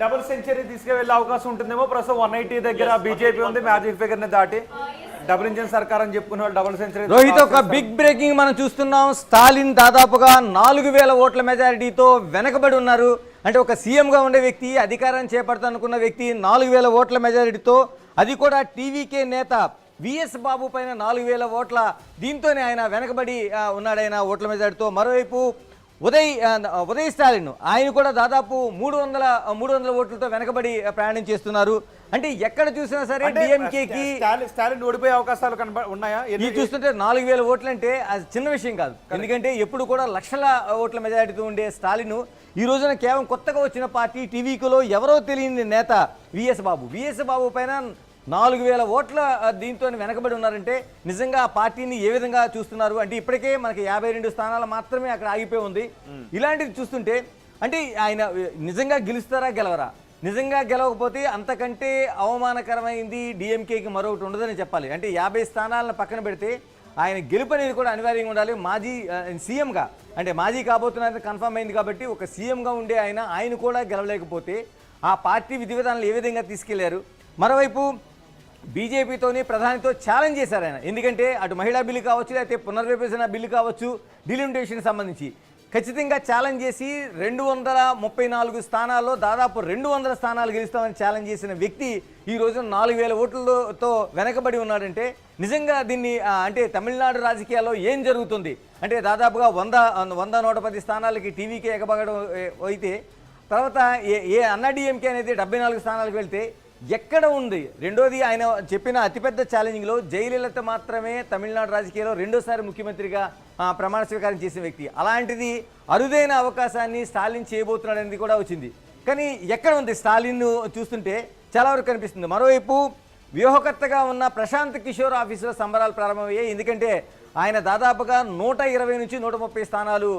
Double century తీసుకువెళ్ళే అవకాశం ఉంటుందేమో. ప్రస్తుతం 180 దగ్గర బీజేపీ ఉంది, మ్యాజిక్ ఫిగర్ ని దాటి డబుల్ ఇంజిన్ సర్కార్ అని చెప్పుకునే వాళ్ళు డబుల్ సెంచరీ. రోహిత్, ఒక బిగ్ బ్రేకింగ్ మనం చూస్తున్నాం. స్టాలిన్ దాదాపుగా 4000 ఓట్ల మెజారిటీతో వెనకబడి ఉన్నారు. అంటే ఒక సీఎంగా ఉండే వ్యక్తి, అధికారాన్ని చేపడతానుకున్న వ్యక్తి 4000 ఓట్ల మెజారిటీతో, అది కూడా టీవీకే నేత విఎస్ బాబు పైన 4000 ఓట్ల, దీంతోనే ఆయన వెనకబడి ఉన్నాడు ఆయన ఓట్ల మెజారిటీతో. మరోవైపు ఉదయ్ స్టాలిన్, ఆయన కూడా దాదాపు 300 ఓట్లతో వెనకబడి ప్రయాణం చేస్తున్నారు. అంటే ఎక్కడ చూసినా సరే డిఎంకేకి స్టాలిన్ ఓడిపోయే అవకాశాలు ఉన్నాయా? ఇది చూస్తుంటే 4000 ఓట్లు అంటే అది చిన్న విషయం కాదు. ఎందుకంటే ఎప్పుడు కూడా లక్షల ఓట్ల మెజారిటీతో ఉండే స్టాలిన్ ఈ రోజున కేవలం కొత్తగా వచ్చిన పార్టీ టీవీలో ఎవరో తెలియని నేత విఎస్ బాబు పైన 4000 ఓట్ల దీంతో వెనకబడి ఉన్నారంటే నిజంగా ఆ పార్టీని ఏ విధంగా చూస్తున్నారు అంటే ఇప్పటికే మనకి 52 స్థానాలు మాత్రమే అక్కడ ఆగిపోయి ఉంది. ఇలాంటిది చూస్తుంటే అంటే ఆయన నిజంగా గెలుస్తారా గెలవరా? నిజంగా గెలవకపోతే అంతకంటే అవమానకరమైంది డిఎంకేకి మరొకటి ఉండదని చెప్పాలి. అంటే 50 స్థానాలను పక్కన పెడితే ఆయన గెలుపు అనేది కూడా అనివార్యంగా ఉండాలి. మాజీ సీఎంగా, అంటే మాజీ కాబోతున్నది కన్ఫర్మ్ అయింది కాబట్టి ఒక సీఎంగా ఉండే ఆయన కూడా గెలవలేకపోతే ఆ పార్టీ విధి విధానాలు ఏ విధంగా తీసుకెళ్లారు? మరోవైపు బీజేపీతోని ప్రధానితో ఛాలెంజ్ చేశారు ఆయన. ఎందుకంటే అటు మహిళా బిల్లు కావచ్చు, లేకపోతే పునర్విభజన బిల్లు కావచ్చు, డిలిమిటేషన్ సంబంధించి ఖచ్చితంగా ఛాలెంజ్ చేసి 234 స్థానాల్లో దాదాపు 200 స్థానాలు గెలుస్తామని ఛాలెంజ్ చేసిన వ్యక్తి ఈ రోజున 4000 ఓట్లతో వెనకబడి ఉన్నాడంటే నిజంగా దీన్ని అంటే తమిళనాడు రాజకీయాల్లో ఏం జరుగుతుంది అంటే దాదాపుగా 110 స్థానాలకి టీవీకే ఎగబగడం అయితే తర్వాత ఏ అన్నాడీఎంకే అనేది 74 స్థానాలకు వెళ్తే ఎక్కడ ఉంది? రెండోది, ఆయన చెప్పిన అతిపెద్ద ఛాలెంజింగ్లో జయలలిత మాత్రమే తమిళనాడు రాజకీయాల్లో రెండోసారి ముఖ్యమంత్రిగా ప్రమాణ స్వీకారం చేసిన వ్యక్తి. అలాంటిది అరుదైన అవకాశాన్ని స్టాలిన్ చేయబోతున్నాడు అనేది కూడా వచ్చింది. కానీ ఎక్కడ ఉంది స్టాలిన్ చూస్తుంటే చాలా వరకు కనిపిస్తుంది. మరోవైపు వ్యూహకర్తగా ఉన్న ప్రశాంత్ కిషోర్ ఆఫీసులో సంబరాలు ప్రారంభమయ్యాయి. ఎందుకంటే ఆయన దాదాపుగా 120 నుంచి 130 స్థానాలు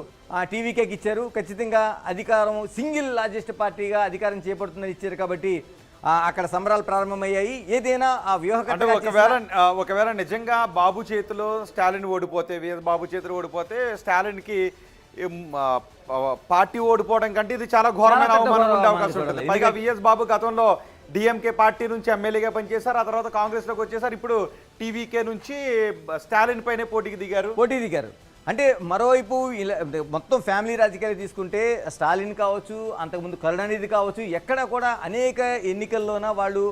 టీవీకేకి ఇచ్చారు. ఖచ్చితంగా అధికారం సింగిల్ లార్జెస్ట్ పార్టీగా అధికారం చేపడుతుందని ఇచ్చారు కాబట్టి అక్కడ సంబరాలు ప్రారంభమయ్యాయి. ఏదైనా ఆ వ్యూహకర్త ఒకవేళ నిజంగా బాబు చేతిలో స్టాలిన్ ఓడిపోతే, విఎస్ బాబు చేతిలో ఓడిపోతే స్టాలిన్కి పార్టీ ఓడిపోవడం కంటే ఇది చాలా ఘోరమైన అవమానం ఉండే అవకాశం ఉంటుంది. పైగా విఎస్ బాబు గతంలో డిఎంకే పార్టీ నుంచి ఎమ్మెల్యేగా పనిచేశారు, ఆ తర్వాత కాంగ్రెస్లోకి వచ్చేసారు, ఇప్పుడు టీవీకే నుంచి స్టాలిన్ పైనే పోటీ దిగారు. అంటే మరోవైపు మొత్తం ఫ్యామిలీ రాజకీయాలు తీసుకుంటే స్టాలిన్ కావచ్చు, అంతకుముందు కరుణానిధి కావచ్చు, ఎక్కడ కూడా అనేక ఎన్నికల్లోన వాళ్ళు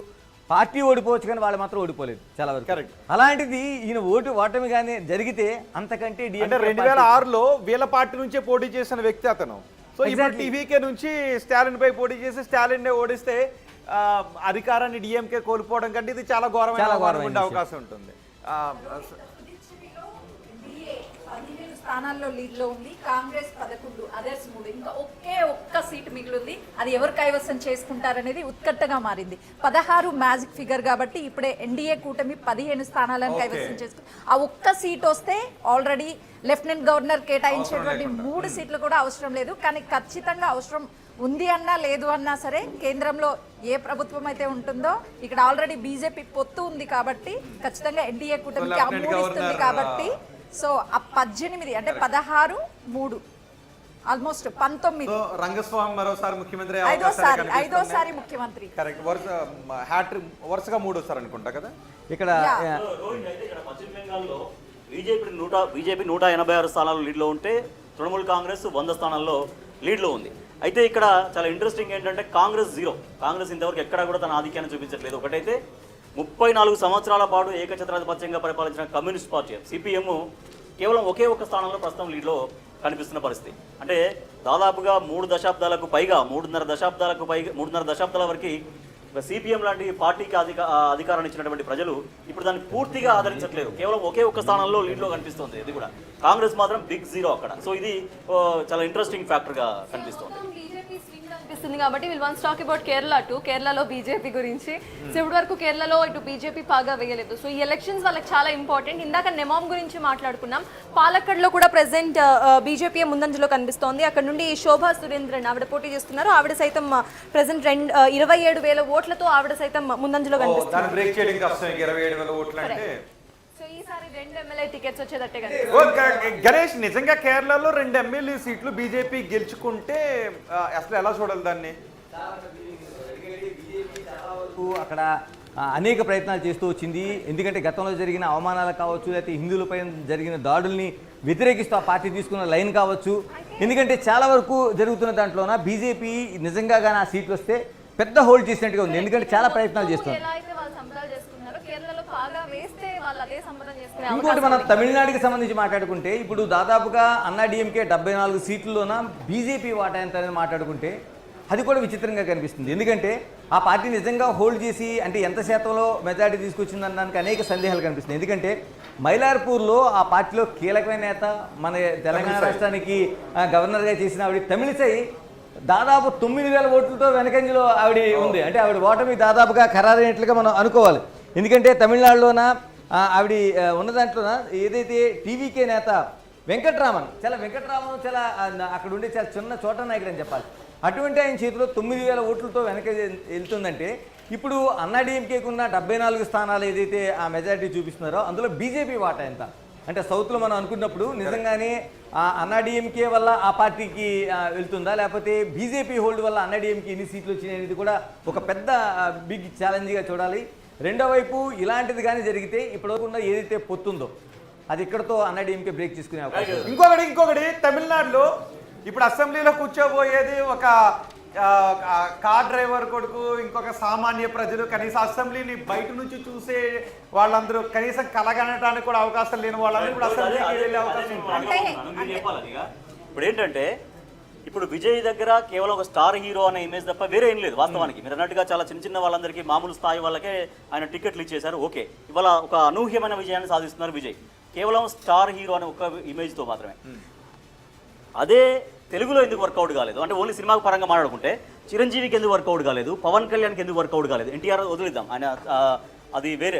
పార్టీ ఓడిపోవచ్చు కానీ వాళ్ళు మాత్రం ఓడిపోలేదు చాలా వరకు. కరెక్ట్. అలాంటిది ఈయన ఓటమి కానీ జరిగితే అంతకంటే 2006లో వీళ్ళ పార్టీ నుంచే పోటీ చేసిన వ్యక్తి అతను. సో ఇప్పుడు టీవీకే నుంచి స్టాలిన్ పై పోటీ చేసి స్టాలిన్ ఓడిస్తే అధికారాన్ని డిఎంకే కోల్పోవడం కంటే ఇది చాలా ఘోరమైన ఉండే అవకాశం ఉంటుంది. స్థానాల్లో లీడ్లో ఉంది కాంగ్రెస్ 11, అదర్స్ 3, ఇంకా ఒక్క సీటు మిగిలింది. అది ఎవరు కైవసం చేసుకుంటారనేది ఉత్కట్టగా మారింది. 16 మ్యాజిక్ ఫిగర్ కాబట్టి ఇప్పుడే ఎన్డీఏ కూటమి 15 స్థానాలను కైవసం చేసుకుంది. ఆ ఒక్క సీట్ వస్తే ఆల్రెడీ లెఫ్టినెంట్ గవర్నర్ కేటాయించేటువంటి 3 సీట్లు కూడా అవసరం లేదు. కానీ ఖచ్చితంగా అవసరం ఉంది అన్నా లేదు అన్నా సరే కేంద్రంలో ఏ ప్రభుత్వం అయితే ఉంటుందో ఇక్కడ ఆల్రెడీ బీజేపీ పొత్తు ఉంది కాబట్టి ఖచ్చితంగా ఎన్డీఏ కూటమికి అమూడిస్తుంది కాబట్టి సో ఆ 18 అంటే 16, 3 ఆల్మోస్ట్ 19. రంగస్వామి మరోసారి ముఖ్యమంత్రి ఐదోసారి ముఖ్యమంత్రి. కరెక్ట్. వరుసగా 3 అనుకుంటా కదా. ఇక్కడ పశ్చిమ బెంగాల్లో బీజేపీ 186 స్థానాలు లీడ్లో ఉంటే తృణమూల్ కాంగ్రెస్ 100 స్థానాల్లో లీడ్లో ఉంది. అయితే ఇక్కడ చాలా ఇంట్రెస్టింగ్ ఏంటంటే కాంగ్రెస్ 0. కాంగ్రెస్ ఇంతవరకు ఎక్కడా కూడా తన ఆధిక్యాన్ని చూపించట్లేదు. ఒకటైతే 34 సంవత్సరాల పాటు ఏకఛత్రాధిపత్యంగా పరిపాలించిన కమ్యూనిస్ట్ పార్టీ సిపిఎం కేవలం ఒక్క స్థానంలో ప్రస్తుతం లీడ్లో కనిపిస్తున్న పరిస్థితి. అంటే దాదాపుగా 3 దశాబ్దాల వరకు సిపిఎం లాంటి పార్టీకి అధికారాన్ని ఇచ్చినటువంటి ప్రజలు ఇప్పుడు దాన్ని పూర్తిగా ఆదరించట్లేదు. కేవలం ఒక్క స్థానంలో లీడ్లో కనిపిస్తుంది. ఇది కూడా కాంగ్రెస్ మాత్రం బిగ్ 0 అక్కడ. సో ఇది చాలా ఇంట్రెస్టింగ్ ఫ్యాక్టర్గా కనిపిస్తుంది. కాబట్టి will once talk about Kerala to కేరళలో బీజేపీ గురించి. సో ఇప్పటి వరకు కేరళలో ఇటు బీజేపీ బాగా వేయలేదు. సో ఈ ఎలక్షన్స్ వాళ్ళకి చాలా ఇంపార్టెంట్. ఇందాక నెమామ్ గురించి మాట్లాడుకున్నాం. పాలక్కడ్లో కూడా ప్రెసెంట్ బీజేపీ ముందంజలో కనిపిస్తోంది. అక్కడ నుండి శోభా సురేంద్రన్ ఆవిడ పోటీ చేస్తున్నారు. ఆవిడ సైతం ప్రెసెంట్ 27,000 ఓట్లతో ఆవిడ సైతం ముందంజలో కనిపిస్తుంది. ఈసారి 2 ఎమ్మెల్యే టికెట్స్ వచ్చేదట్టే గణేష్, నిజంగా కేరళలో 2 ఎమ్మెల్యే సీట్లు బీజేపీ గెలుచుకుంటే అసలు ఎలా చూడాలి దాన్ని? అక్కడ అనేక ప్రయత్నాలు చేస్తూ వచ్చింది. ఎందుకంటే గతంలో జరిగిన అవమానాలు కావచ్చు, లేకపోతే హిందువులపై జరిగిన దాడుల్ని వ్యతిరేకిస్తూ ఆ పార్టీ తీసుకున్న లైన్ కావచ్చు. ఎందుకంటే చాలా వరకు జరుగుతున్న దాంట్లోన బీజేపీ నిజంగా కానీ ఆ సీట్లు వస్తే పెద్ద హోల్డ్ చేసినట్టుగా ఉంది. ఎందుకంటే చాలా ప్రయత్నాలు చేస్తున్నారు. ఎలా అయితే వాళ్ళు సంబరాలు చేసుకున్నారో కేరళలో బాగా వేస్తే వాళ్ళు అదే సంబరం చేసుకునే ఇంకోటి మనం తమిళనాడుకి సంబంధించి మాట్లాడుకుంటే ఇప్పుడు దాదాపుగా అన్నా డిఎంకే 74 సీట్లలోన బీజేపీ వాటా ఎంత అనేది మాట్లాడుకుంటే అది కూడా విచిత్రంగా కనిపిస్తుంది. ఎందుకంటే ఆ పార్టీ నిజంగా హోల్డ్ చేసి అంటే ఎంత శాతంలో మెజారిటీ తీసుకొచ్చిందనడానికి అనేక సందేహాలు కనిపిస్తుంది. ఎందుకంటే మైలార్పూర్లో ఆ పార్టీలో కీలకమైన నేత మన తెలంగాణ రాష్ట్రానికి గవర్నర్గా చేసిన ఆవిడ తమిళిసై దాదాపు 9,000 ఓట్లతో వెనకంజలో ఆవిడ ఉంది. అంటే ఆవిడ ఓటమి దాదాపుగా ఖరారైనట్లుగా మనం అనుకోవాలి. ఎందుకంటే తమిళనాడులోన ఆవిడ ఉన్న దాంట్లోన ఏదైతే టీవీకే నేత వెంకట్రామన్ చాలా అక్కడ ఉండే చాలా చిన్న చోట నాయకుడు అని చెప్పాలి. అటువంటి ఆయన చేతిలో 9,000 ఓట్లతో వెనక వెళ్తుందంటే ఇప్పుడు అన్నాడీఎంకేకి ఉన్న 74 స్థానాలు ఏదైతే ఆ మెజారిటీ చూపిస్తున్నారో అందులో బీజేపీ వాటా ఎంత అంటే సౌత్లో మనం అనుకున్నప్పుడు నిజంగానే అన్నాడీఎంకే వల్ల ఆ పార్టీకి వెళ్తుందా, లేకపోతే బీజేపీ హోల్డ్ వల్ల అన్నాడీఎంకే ఎన్ని సీట్లు వచ్చినాయి అనేది కూడా ఒక పెద్ద బిగ్ ఛాలెంజ్గా చూడాలి. రెండో వైపు ఇలాంటిది కానీ జరిగితే ఇప్పటివరకు ఉన్న ఏదైతే పొత్తుందో అది ఇక్కడతో అన్నాడీఎంకే బ్రేక్ తీసుకునే అవకాశం. ఇంకొకటి తమిళనాడులో ఇప్పుడు అసెంబ్లీలో కూర్చోబోయేది ఒక కార్ డ్రైవర్ కొడుకు, ఇంకొక సామాన్య ప్రజలు, కనీసం అసెంబ్లీని బయట నుంచి చూసే వాళ్ళందరూ కనీసం కలగనడానికి కూడా అవకాశం లేని వాళ్ళందరూ ఇప్పుడు అసెంబ్లీకి వెళ్ళే అవకాశం ఉంటుంది. ఇప్పుడు ఏంటంటే ఇప్పుడు విజయ్ దగ్గర కేవలం ఒక స్టార్ హీరో అనే ఇమేజ్ తప్ప వేరే ఏం లేదు వాస్తవానికి. మీరు అన్నట్టుగా చాలా చిన్న వాళ్ళందరికీ మామూలు స్థాయి వాళ్ళకే ఆయన టికెట్లు ఇచ్చేశారు. ఓకే, ఇవాళ ఒక అనూహ్యమైన విజయాన్ని సాధిస్తున్నారు విజయ్ కేవలం స్టార్ హీరో అనే ఒక ఇమేజ్తో మాత్రమే. అదే తెలుగులో ఎందుకు వర్కౌట్ కాలేదు అంటే ఓన్లీ సినిమా పరంగా మాట్లాడుకుంటే చిరంజీవికి ఎందుకు వర్కౌట్ కాలేదు, పవన్ కళ్యాణ్కి ఎందుకు వర్కౌట్ కాలేదు, ఎన్టీఆర్ వదిలిద్దాం ఆయన అది వేరే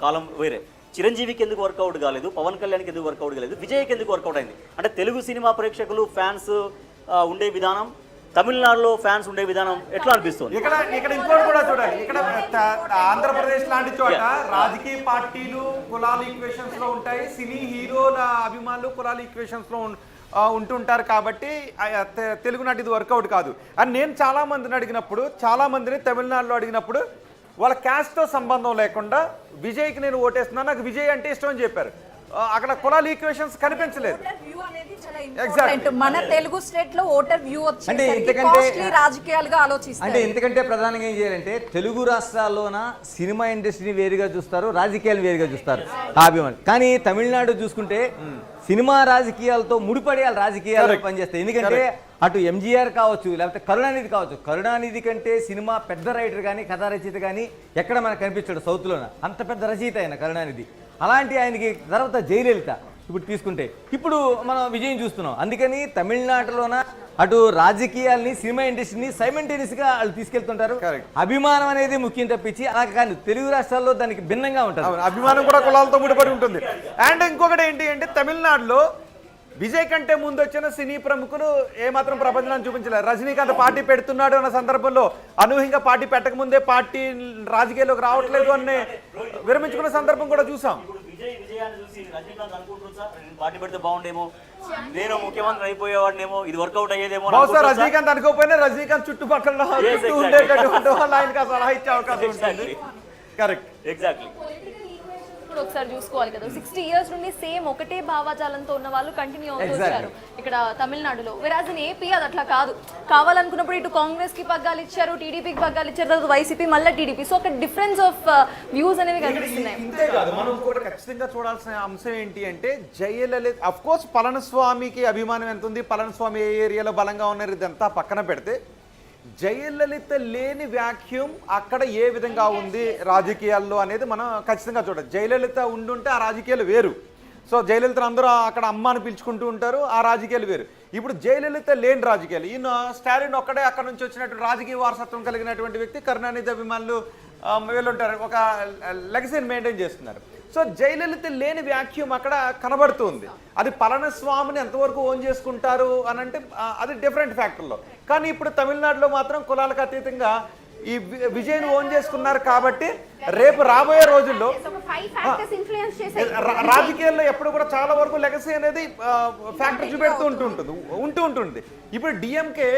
కాలం వేరే. చిరంజీవికి ఎందుకు వర్కౌట్ కాలేదు, పవన్ కళ్యాణ్కి ఎందుకు వర్కౌట్ కాలేదు, విజయ్కి ఎందుకు వర్కౌట్ అయింది అంటే తెలుగు సినిమా ప్రేక్షకులు ఫ్యాన్స్ ఉండే విధానం, తమిళనాడులో ఫ్యాన్స్ ఉండే విధానం ఎట్లా అనిపిస్తుంది? ఇక్కడ ఇంకోటి కూడా చూడాలి. ఇక్కడ ఆంధ్రప్రదేశ్ లాంటి చోట రాజకీయ పార్టీలు కులాల ఈక్వేషన్స్ లో ఉంటాయి, సినీ హీరోల అభిమానులు కులాల ఈక్వేషన్స్ లో ఉంటుంటారు. కాబట్టి తెలుగు నాటి ఇది వర్కౌట్ కాదు అని నేను చాలా మందిని అడిగినప్పుడు, చాలా మందిని తమిళనాడులో అడిగినప్పుడు వాళ్ళ క్యాస్ట్తో సంబంధం లేకుండా విజయ్కి నేను ఓటేస్తున్నాను, నాకు విజయ్ అంటే ఇష్టం అని చెప్పారు. అక్కడ కులాల ఈక్వేషన్స్ కనిపించలేదు. మన తెలుగు స్టేట్ లో ఓటర్ వ్యూ అంటే రాజకీయాలుగా ఆలోచిస్తారు. అంటే ఎందుకంటే ప్రధానంగా ఏం చేయాలంటే తెలుగు రాష్ట్రాల్లోన సినిమా ఇండస్ట్రీని వేరుగా చూస్తారు, రాజకీయాలు వేరుగా చూస్తారు అభిమానులు. కానీ తమిళనాడు చూసుకుంటే సినిమా రాజకీయాలతో ముడిపడి రాజకీయాలు పనిచేస్తాయి. ఎందుకంటే అటు ఎంజీఆర్ కావచ్చు, లేకపోతే కరుణానిధి కావచ్చు. కరుణానిధి కంటే సినిమా పెద్ద రైటర్ కానీ కథా రచయిత కానీ ఎక్కడ మనకు కనిపించాడు సౌత్లోన. అంత పెద్ద రచయిత ఆయన కరుణానిధి. అలాంటి ఆయనకి తర్వాత జయలలిత ఇప్పుడు తీసుకుంటే ఇప్పుడు మనం విజయం చూస్తున్నాం. అందుకని తమిళనాడులోన అటు రాజకీయాల్ని సినిమా ఇండస్ట్రీని సైమల్టేనియస్గా వాళ్ళు తీసుకెళ్తుంటారు. అభిమానం అనేది ముఖ్యం తప్పించి అలా కానీ తెలుగు రాష్ట్రాల్లో దానికి భిన్నంగా ఉంటుంది. అభిమానం కూడా కులాలతో ముడిపడి ఉంటుంది. అండ్ ఇంకొకటి ఏంటి అంటే తమిళనాడులో విజయ్ కంటే ముందు వచ్చిన సినీ ప్రముఖులు ఏమాత్రం ప్రపంచాన్ని చూపించలేరు. రజనీకాంత్ పార్టీ పెడుతున్నాడు అన్న సందర్భంలో అనూహ్యంగా పార్టీ పెట్టక ముందే పార్టీ రాజకీయాల్లోకి రావట్లేదు అని విరమించుకున్న సందర్భం కూడా చూసాం. పార్టీ పెడితే బాగుండేమో, నేను ముఖ్యమంత్రి అయిపోయేవాడినేమో, ఇది వర్కౌట్ అయ్యేదేమో. బహుశా రజనీకాంత్ అనుకోకపోయినా రజనీకాంత్ చుట్టుపక్కల ఉండేటటువంటి వాళ్ళు ఆయనకు సలహా ఇచ్చే అవకాశం ఉంటుంది. Correct, exactly. ఒకసారి చూసుకోవాలి కదా, 60 years నుండి సేమ్ ఒకటే భావాజాలంతో ఉన్న వాళ్ళు కంటిన్యూ అవుతూ వచ్చారు ఇక్కడ తమిళనాడులో. వెరాజ్ ఇన్ ఏపీ అది అట్లా కాదు. కావాలనుకున్నప్పుడు ఇటు కాంగ్రెస్ కి పగ్గాలు ఇచ్చారు, టీడీపీకి పగ్గాలు ఇచ్చారు, తర్వాత వైసీపీ మళ్ళీ టీడీపీ. సో ఒక డిఫరెన్స్ ఆఫ్ వ్యూస్ అనేవి కనిపిస్తున్నాయి. ఇంతేకాదు మనం ఇంకోటి ఖచ్చితంగా చూడాల్సిన అంశం ఏంటి అంటే జయలలిత అఫ్ కోర్స్ పళనిస్వామికి అభిమానం ఎంత ఉంది, పళనిస్వామి ఏ ఏరియాలో బలంగా ఉన్నారు ఇదంతా పక్కన పెడితే జయలలిత లేని వ్యాక్యూమ్ అక్కడ ఏ విధంగా ఉంది రాజకీయాల్లో అనేది మనం ఖచ్చితంగా చూడాలి. జయలలిత ఉండుంటే ఆ రాజకీయాలు వేరు. సో జయలలిత అందరూ అక్కడ అమ్మ అని పిలుచుకుంటూ ఉంటారు, ఆ రాజకీయాలు వేరు. ఇప్పుడు జయలలిత లేని రాజకీయాలు, ఈయన స్టాలిన్ ఒక్కడే అక్కడ నుంచి వచ్చినటువంటి రాజకీయ వారసత్వం కలిగినటువంటి వ్యక్తి, కరుణానిధి అభిమానులు వీళ్ళుంటారు, ఒక లెగసీని మెయింటైన్ చేస్తున్నారు. సో జయలలిత లేని వ్యాక్యూమ్ అక్కడ కనబడుతుంది. అది పళనిస్వామిని ఎంతవరకు ఓన్ చేసుకుంటారు అని అంటే అది డిఫరెంట్ ఫ్యాక్టర్లో. కానీ ఇప్పుడు తమిళనాడులో మాత్రం కులాలకు అతీతంగా ఈ విజయ్ని ఓన్ చేసుకున్నారు. కాబట్టి రేపు రాబోయే రోజుల్లో రాజకీయాల్లో ఎప్పుడు కూడా చాలా వరకు లెగసీ అనేది ఫ్యాక్టర్ చూపెడుతూ ఉంటుంది. ఇప్పుడు డిఎంకే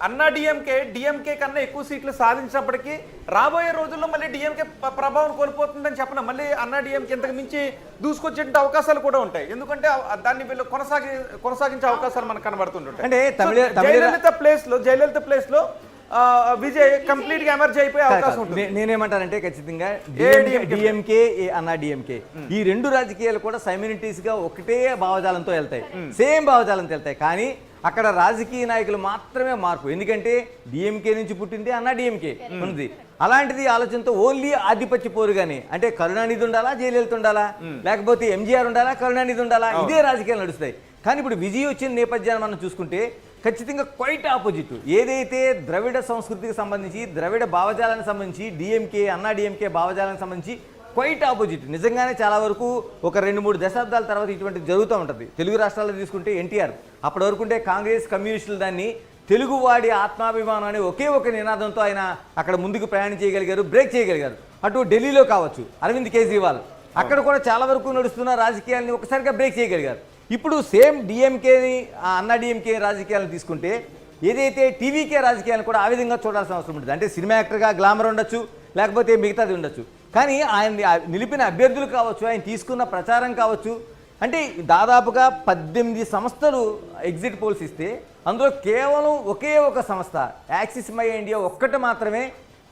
అన్నా డిఎంకే కన్నా ఎక్కువ సీట్లు సాధించినప్పటికీ రాబోయే రోజుల్లో మళ్ళీ డిఎంకే ప్రభావం కోల్పోతుందని చెప్పిన మళ్ళీ అన్నా డిఎంకే ఇంతకు మించి దూసుకొచ్చే అవకాశాలు కూడా ఉంటాయి. ఎందుకంటే దాన్ని వీళ్ళు కొనసాగించే అవకాశాలు మనకు కనబడుతుంటాయి. అంటే జయలలిత ప్లేస్ లో విజయ్ కంప్లీట్ గా ఎమర్జ్ అయిపోయే అవకాశం ఉంటుంది. నేనేమంటానంటే ఖచ్చితంగా డిఎంకే అన్నా డిఎంకే ఈ రెండు రాజకీయాలు కూడా సైమినిటీస్ గా ఒకటే భావజాలంతో వెళ్తాయి, సేమ్ భావజాలంతో వెళ్తాయి. కానీ అక్కడ రాజకీయ నాయకులు మాత్రమే మార్పు. ఎందుకంటే డిఎంకే నుంచి పుట్టింది అన్నా డిఎంకే ఉంది. అలాంటిది ఆలోచనతో ఓన్లీ ఆధిపత్య పోరుగానే అంటే కరుణానిధి ఉండాలా, జయలలిత ఉండాలా, లేకపోతే ఎంజీఆర్ ఉండాలా, కరుణానిధి ఉండాలా, ఇదే రాజకీయాలు నడుస్తాయి. కానీ ఇప్పుడు విజయ్ వచ్చిన నేపథ్యాన్ని మనం చూసుకుంటే ఖచ్చితంగా క్వైట్ ఆపోజిట్. ఏదైతే ద్రవిడ సంస్కృతికి సంబంధించి, ద్రవిడ భావజాలానికి సంబంధించి, డిఎంకే అన్నా డిఎంకే భావజాలానికి సంబంధించి క్వైట్ ఆపోజిట్. నిజంగానే చాలా వరకు ఒక 2-3 దశాబ్దాల తర్వాత ఇటువంటి జరుగుతూ ఉంటుంది. తెలుగు రాష్ట్రాల్లో తీసుకుంటే ఎన్టీఆర్, అప్పటి వరకు ఉంటే కాంగ్రెస్ కమ్యూనిస్టులు దాన్ని తెలుగువాడి ఆత్మాభిమానం అనే ఒకే ఒక నినాదంతో ఆయన అక్కడ ముందుకు ప్రయాణం చేయగలిగారు, బ్రేక్ చేయగలిగారు. అటు ఢిల్లీలో కావచ్చు అరవింద్ కేజ్రీవాల్, అక్కడ కూడా చాలా వరకు నడుస్తున్న రాజకీయాలని ఒకసారిగా బ్రేక్ చేయగలిగారు. ఇప్పుడు సేమ్ డిఎంకేని అన్నా డిఎంకే రాజకీయాలను తీసుకుంటే ఏదైతే టీవీకే రాజకీయాలను కూడా ఆ విధంగా చూడాల్సిన అవసరం ఉంటుంది. అంటే సినిమా యాక్టర్గా గ్లామర్ ఉండొచ్చు, లేకపోతే మిగతాది ఉండొచ్చు. కానీ ఆయన నిలిపిన అభ్యర్థులు కావచ్చు, ఆయన తీసుకున్న ప్రచారం కావచ్చు, అంటే దాదాపుగా 18 సంస్థలు ఎగ్జిట్ పోల్స్ ఇస్తే అందులో కేవలం ఒకే ఒక సంస్థ యాక్సిస్ మై ఇండియా ఒక్కటి మాత్రమే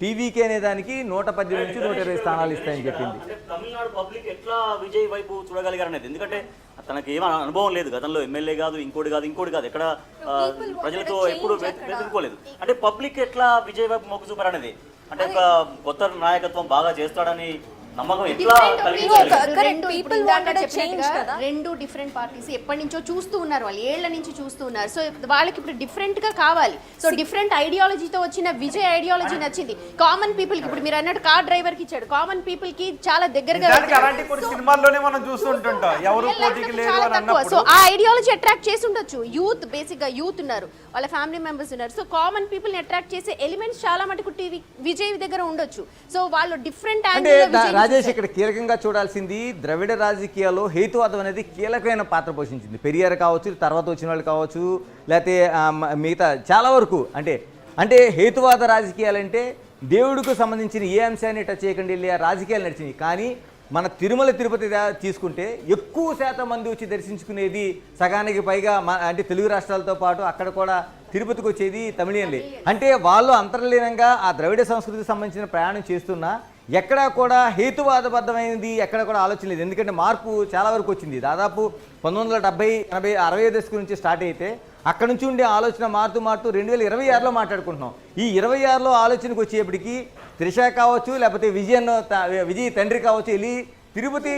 టీవీకే అనే దానికి 110 నుంచి 120 స్థానాలు ఇస్తాయని చెప్పింది. తమిళనాడు పబ్లిక్ ఎట్లా విజయ్ వైపు చూడగలిగారు అనేది, ఎందుకంటే తనకి ఏమీ అనుభవం లేదు, గతంలో ఎమ్మెల్యే కాదు, ఇంకోటి కాదు, ఎక్కడ ప్రజలతో ఎప్పుడు వెతుక్కోలేదు. అంటే పబ్లిక్ ఎట్లా విజయ్ వైపు మొగ్గు చూపారు అనేది, అంటే ఒక కొత్త నాయకత్వం బాగా చేస్తాడని నమ్మకం ఎట్లా రెండు డిఫరెంట్ పార్టీస్ ఎప్పటి నుంచో చూస్తూ ఉన్నారు, వాళ్ళు ఏళ్ల నుంచి చూస్తూ ఉన్నారు. సో వాళ్ళకి ఇప్పుడు డిఫరెంట్ గా కావాలి. సో డిఫరెంట్ ఐడియాలజీతో వచ్చిన విజయ్ ఐడియాలజీ నచ్చింది కామన్ పీపుల్ కి. ఇప్పుడు మీరు అన్నట్టు కార్ డ్రైవర్ కి ఇచ్చాడు, కామన్ పీపుల్ కి చాలా దగ్గరగా. సో ఆ ఐడియాలజీ అట్రాక్ట్ చేసి ఉండొచ్చు. యూత్ బేసిక్ గా యూత్ ఉన్నారు, వాళ్ళ ఫ్యామిలీ మెంబర్స్ ఉన్నారు. సో కామన్ పీపుల్ ని అట్రాక్ట్ చేసే ఎలిమెంట్స్ చాలా మటుకు టీవీ విజయ్ దగ్గర ఉండొచ్చు. సో వాళ్ళు డిఫరెంట్ యాంగిల్. రాజేష్, ఇక్కడ కీలకంగా చూడాల్సింది ద్రవిడ రాజకీయాల్లో హేతువాదం అనేది కీలకమైన పాత్ర పోషించింది. పెరియార్ కావచ్చు, తర్వాత వచ్చిన వాళ్ళు కావచ్చు, లేకపోతే మిగతా చాలా వరకు అంటే హేతువాద రాజకీయాలంటే దేవుడికి సంబంధించిన ఏ అంశాన్ని టచ్ చేయకుండా వెళ్ళి ఆ రాజకీయాలు నడిచినాయి. కానీ మన తిరుమల తిరుపతి తీసుకుంటే ఎక్కువ శాతం మంది వచ్చి దర్శించుకునేది సగానికి పైగా అంటే తెలుగు రాష్ట్రాలతో పాటు అక్కడ కూడా తిరుపతికి వచ్చేది తమిళియన్లే. అంటే వాళ్ళు అంతర్లీనంగా ఆ ద్రవిడ సంస్కృతికి సంబంధించిన ప్రయాణం చేస్తున్నా ఎక్కడా కూడా హేతువాదబద్ధమైనది ఎక్కడ కూడా ఆలోచన లేదు. ఎందుకంటే మార్పు చాలా వరకు వచ్చింది. దాదాపు 1970, 80, 60 దశకం నుంచి స్టార్ట్ అయితే అక్కడ నుంచి ఉండే ఆలోచన మారుతూ 2026లో మాట్లాడుకుంటున్నాం. ఈ 26లో ఆలోచనకు వచ్చేప్పటికి త్రిష కావచ్చు, లేకపోతే విజయ్ తండ్రి కావచ్చు వెళ్ళి తిరుపతి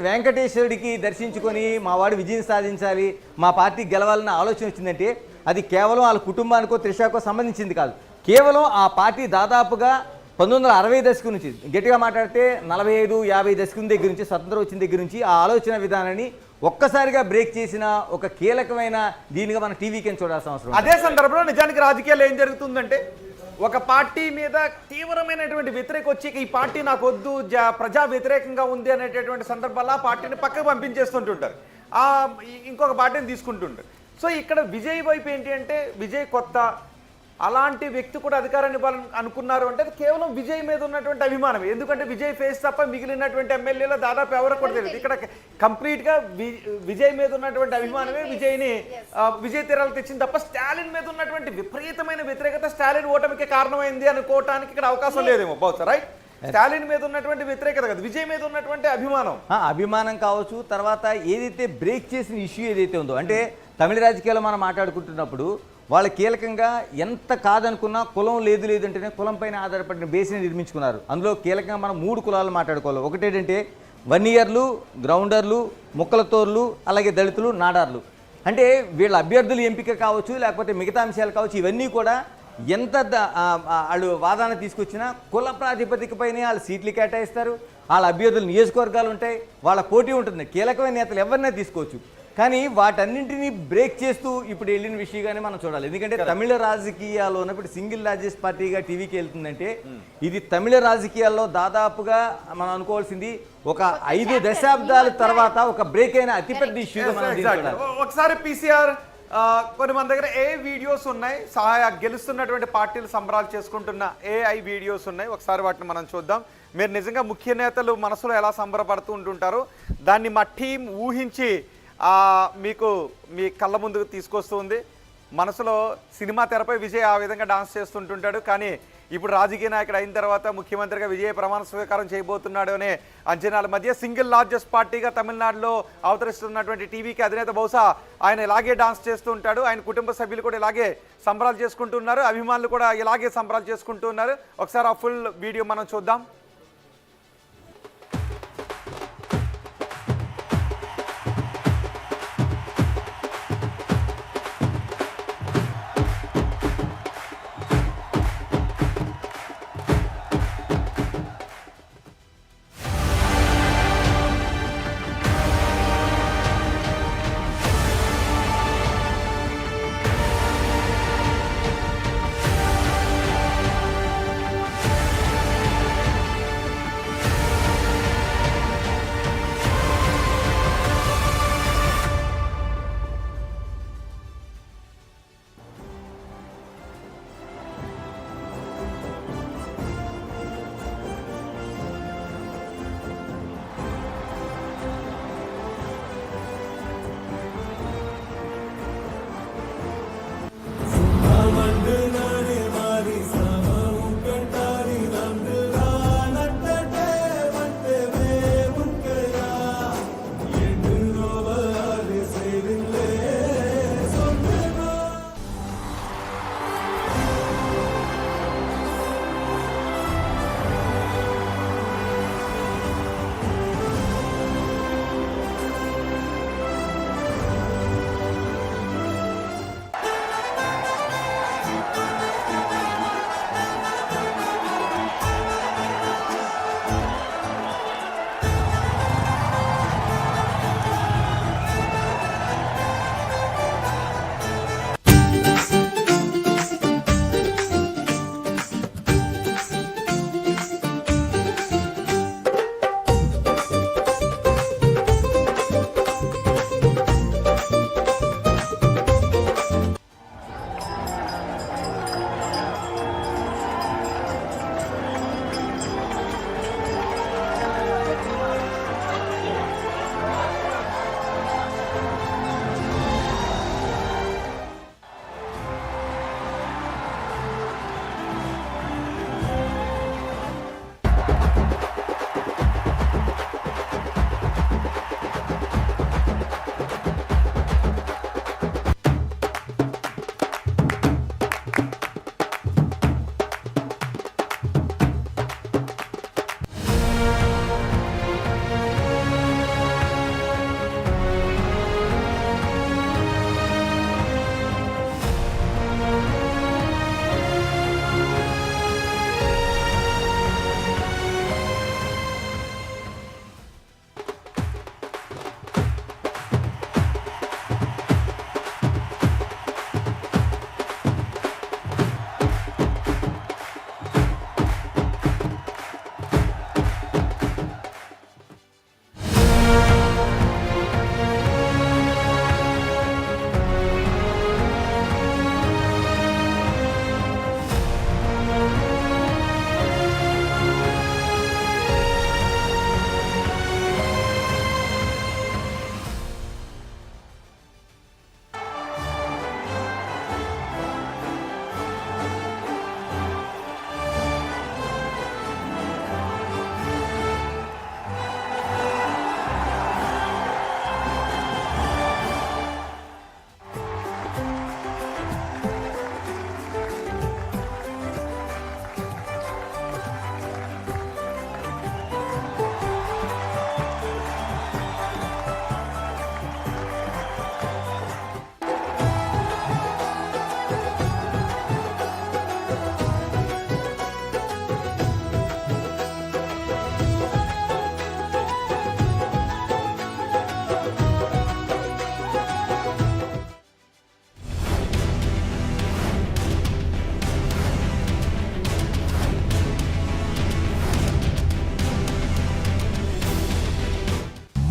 వెంకటేశ్వరుడికి దర్శించుకొని మా వాడు విజయం సాధించాలి, మా పార్టీ గెలవాలన్న ఆలోచన వచ్చిందంటే అది కేవలం వాళ్ళ కుటుంబానికో త్రిషకో సంబంధించింది కాదు. కేవలం ఆ పార్టీ దాదాపుగా 1960 దశకం నుంచి గట్టిగా మాట్లాడితే 45, 50 దశకం దగ్గర నుంచి స్వతంత్రం వచ్చిన దగ్గర నుంచి ఆ ఆలోచన విధానాన్ని ఒక్కసారిగా బ్రేక్ చేసిన ఒక కీలకమైన దీనిగా మన టీవీకి చూడాల్సిన అవసరం. అదే సందర్భంలో నిజానికి రాజకీయాలు ఏం జరుగుతుందంటే ఒక పార్టీ మీద తీవ్రమైనటువంటి వ్యతిరేకం వచ్చి ఈ పార్టీ నాకు వద్దు, ప్రజా వ్యతిరేకంగా ఉంది అనేటటువంటి సందర్భాల్లో ఆ పార్టీని పక్కకు పంపించేస్తుంటుంటారు, ఇంకొక పార్టీని తీసుకుంటుంటారు. సో ఇక్కడ విజయ్ వైపు ఏంటి అంటే విజయ్ కొత్త అలాంటి వ్యక్తి కూడా అధికారాన్ని ఇవ్వాలని అనుకున్నారు అంటే కేవలం విజయ్ మీద ఉన్నటువంటి అభిమానం. ఎందుకంటే విజయ్ ఫేస్ తప్ప మిగిలినటువంటి ఎమ్మెల్యేలో దాదాపు ఎవరికి కూడా తెలియదు. ఇక్కడ కంప్లీట్ గా విజయ్ మీద ఉన్నటువంటి అభిమానమే విజయ్ తీరాలు తెచ్చింది తప్ప స్టాలిన్ మీద ఉన్నటువంటి విపరీతమైన వ్యతిరేకత స్టాలిన్ ఓటమికి కారణమైంది అనుకోవటానికి ఇక్కడ అవకాశం లేదేమో బహుశా. రైట్, స్టాలిన్ మీద ఉన్నటువంటి వ్యతిరేకత కదా, విజయ్ మీద ఉన్నటువంటి అభిమానం కావచ్చు. తర్వాత ఏదైతే బ్రేక్ చేసిన ఇష్యూ ఏదైతే ఉందో అంటే తమిళ రాజకీయాల్లో మనం మాట్లాడుకుంటున్నప్పుడు వాళ్ళు కీలకంగా ఎంత కాదనుకున్నా కులం లేదు అంటేనే కులం పైన ఆధారపడిన బేస్ని నిర్మించుకున్నారు. అందులో కీలకంగా మనం 3 కులాలు మాట్లాడుకోవాలి. ఒకటేంటంటే వన్నియర్లు, గ్రౌండర్లు, ముక్కలతోర్లు, అలాగే దళితులు, నాడార్లు. అంటే వీళ్ళ అభ్యర్థుల ఎంపిక కావచ్చు, లేకపోతే మిగతా అంశాలు కావచ్చు, ఇవన్నీ కూడా ఎంత వాళ్ళు వాదన తీసుకొచ్చినా కుల ప్రాతిపదికపైనే వాళ్ళు సీట్లు కేటాయిస్తారు. వాళ్ళ అభ్యర్థులు నియోజకవర్గాలు ఉంటాయి, వాళ్ళ పోటీ ఉంటుంది, కీలకమైన నేతలు ఎవరినైనా తీసుకోవచ్చు. కానీ వాటన్నింటినీ బ్రేక్ చేస్తూ ఇప్పుడు వెళ్ళిన విషయంగానే మనం చూడాలి. ఎందుకంటే తమిళ రాజకీయాల్లో ఉన్నప్పుడు సింగిల్ లార్జెస్ట్ పార్టీగా టీవీకి వెళ్తుందంటే ఇది తమిళ రాజకీయాల్లో దాదాపుగా మనం అనుకోవాల్సింది ఒక 5 దశాబ్దాల తర్వాత ఒక బ్రేక్ అయిన అతిపెద్ద ఇష్యూగా మనం చూడాలి. ఒకసారి పీసీఆర్ కొన్ని దగ్గర ఏ వీడియోస్ ఉన్నాయి గెలుస్తున్నటువంటి పార్టీలు సంబరాలు చేసుకుంటున్న ఏఐ వీడియోస్ ఉన్నాయి. ఒకసారి వాటిని మనం చూద్దాం. మీరు నిజంగా ముఖ్య నేతలు మనసులో ఎలా సంబరపడుతూ ఉంటుంటారో దాన్ని మా టీం ఊహించి మీకు మీ కళ్ళ ముందుకు తీసుకొస్తుంది. మనసులో సినిమా తెరపై విజయ్ ఆ విధంగా డాన్స్ చేస్తుంటుంటాడు, కానీ ఇప్పుడు రాజకీయ నాయకుడు అయిన తర్వాత ముఖ్యమంత్రిగా విజయ్ ప్రమాణ స్వీకారం చేయబోతున్నాడు అనే అంచనాల మధ్య సింగిల్ లార్జెస్ట్ పార్టీగా తమిళనాడులో అవతరిస్తున్నటువంటి టీవీకి అధినేత బహుశా ఆయన ఇలాగే డాన్స్ చేస్తూ ఉంటాడు. ఆయన కుటుంబ సభ్యులు కూడా ఇలాగే సంబరాలు చేసుకుంటున్నారు, అభిమానులు కూడా ఇలాగే సంబరాలు చేసుకుంటున్నారు. ఒకసారి ఆ ఫుల్ వీడియో మనం చూద్దాం.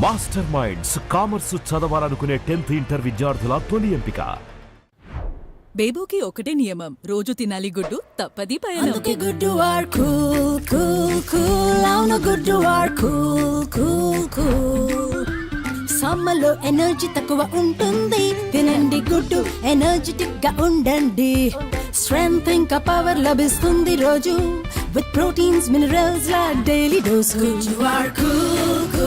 మాస్టర్ మైండ్స్ కామర్స్ చదవాలనుకునే 10th ఇంటర్ విద్యార్థుల తొలి ఎంపిక. బేబోకి ఒకటే నియమం, రోజు తినాలి గుడ్డు, తప్పది పయనం. అందుకే గుడ్డు ఆర్ కూల్ కూల్ కూల్, అవును గుడ్డు ఆర్ కూల్ కూల్ కూల్. సమ్మర్లో ఎనర్జీ తక్కువ ఉంటుంది, తినండి గుడ్డు, ఎనర్జెటిక్ గా ఉండండి. స్ట్రెంగ్త్ ఇంకా పవర్ లభిస్తుంది రోజు, with proteins minerals law daily dose. గుడ్డు ఆర్ కూల్